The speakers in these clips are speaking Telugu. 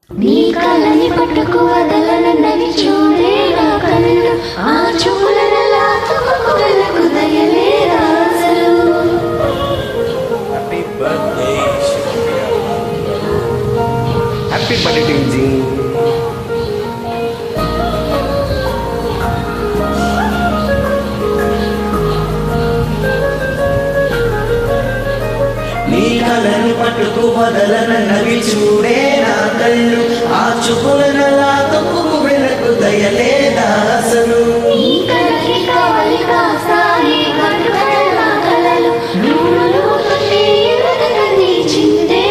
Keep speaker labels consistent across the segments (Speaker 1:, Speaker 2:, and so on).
Speaker 1: నీ కళ్ళని పట్టుకు వదలనన్నవి చూడే నా కళ్ళు ఆ చూపులనలా తుమ్ముకు వెళ్ళకు దయలేరా అసలు.
Speaker 2: హ్యాపీ బర్త్డే హ్యాపీ బర్త్డే టింజింగ్. నీ కళ్ళని పట్టుకు వదలనన్నవి చూడే నా కళ్ళు ఆ చూపులనలా తప్పుకు వెళ్ళకు దయలేదా అసలు.
Speaker 1: నీ కళ్ళకి కావాలి కాస్తాయి కట్టుకల కలలు నూనెలు కొట్టి ఎర్రగని చిందే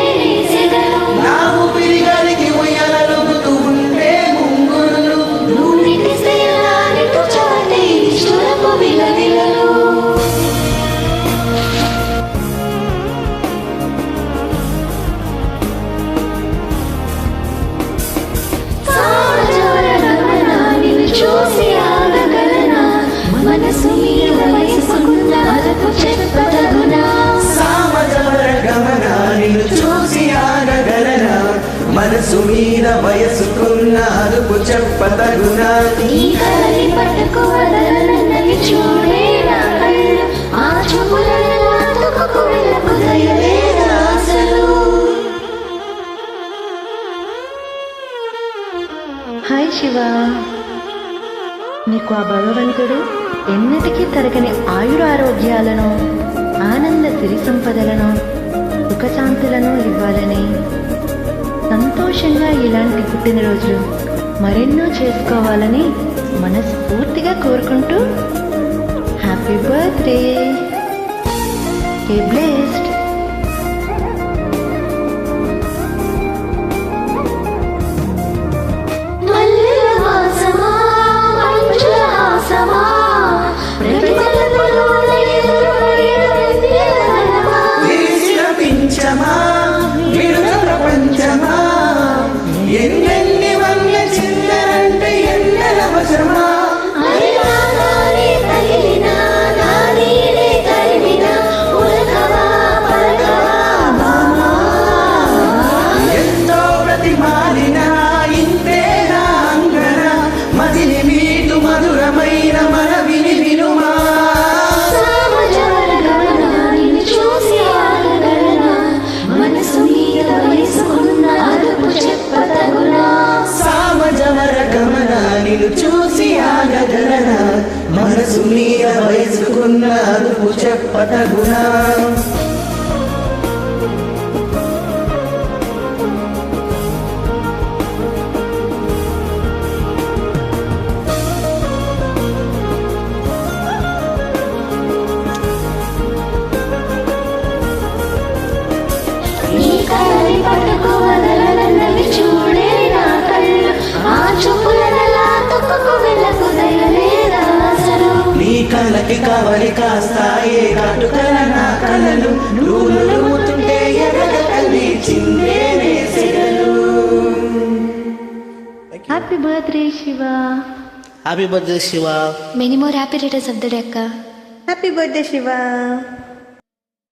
Speaker 1: సెగలు.
Speaker 2: నా ఊపిరి గాలికి ఉయ్యాలలుగుతూ ఉండే ముంగురులు
Speaker 1: నూనెటి సేలాని తుచవతే నిష్ఠురపు విలవిలలు. చూసి ఆగగలనా మనసు మీద వయసుకున్న అరకు చెప్పదగునా.
Speaker 2: సామజవర గమన నిన్ను చూసి ఆగగలనా మనసు మీద వయసుకున్న అదుపు చెప్పదగునా.
Speaker 1: నీ కళ్ళని పట్టుకు వదలనన్నవి చూడే నా కళ్ళు ఆ చూపులలో అతుకుకు వెళ్ళకు దయలేదా అసలు.
Speaker 3: హాయ్ శివ, నీకు ఆ భగవంతుడు ఎన్నటికీ తరగని ఆయురారోగ్యాలను ఆనంద సిరి సంపదలను సుఖశాంతులను ఇవ్వాలని సంతోషంగా ఇలాంటి పుట్టినరోజులు మరెన్నో చేసుకోవాలని మనస్ఫూర్తిగా కోరుకుంటూ హ్యాపీ బర్త్డే. A blessed.
Speaker 2: విరిసిన పించమా విడుద ప్రపంచమా ఎన్నెన్ని వన్య చిందరంటే ఎన్నెల వశమా. ఎంతో ప్రతిమాలిన ఇంతేనా అంగన మదిని మీటు మధురమైన మనవిని వినుమా.
Speaker 1: మనసు మీద వయసుకున్న అదుపు చెప్పదగునా.
Speaker 2: సామజవర గమన నిన్ను చూసి ఆగగలనా మనసు మీద వయసుకున్న అదుపు చెప్పతగునా.
Speaker 1: నీ కళ్ళని పట్టుకు వదలనన్నవి చూడే నా కళ్ళు ఆ చూపులనలా తుక్కుకు వెళ్ళకు దయలేదా అసలు.
Speaker 2: నీ కళ్ళకి కావలి కాస్తాయే కాటుకల నా కలలు నూలుతుంటే ఎర్రగని చిందేనే సెగలు.
Speaker 3: Happy birthday Shiva.
Speaker 2: Happy birthday Shiva.
Speaker 1: Many more happy returns of the day అక్క.
Speaker 3: Happy birthday Shiva.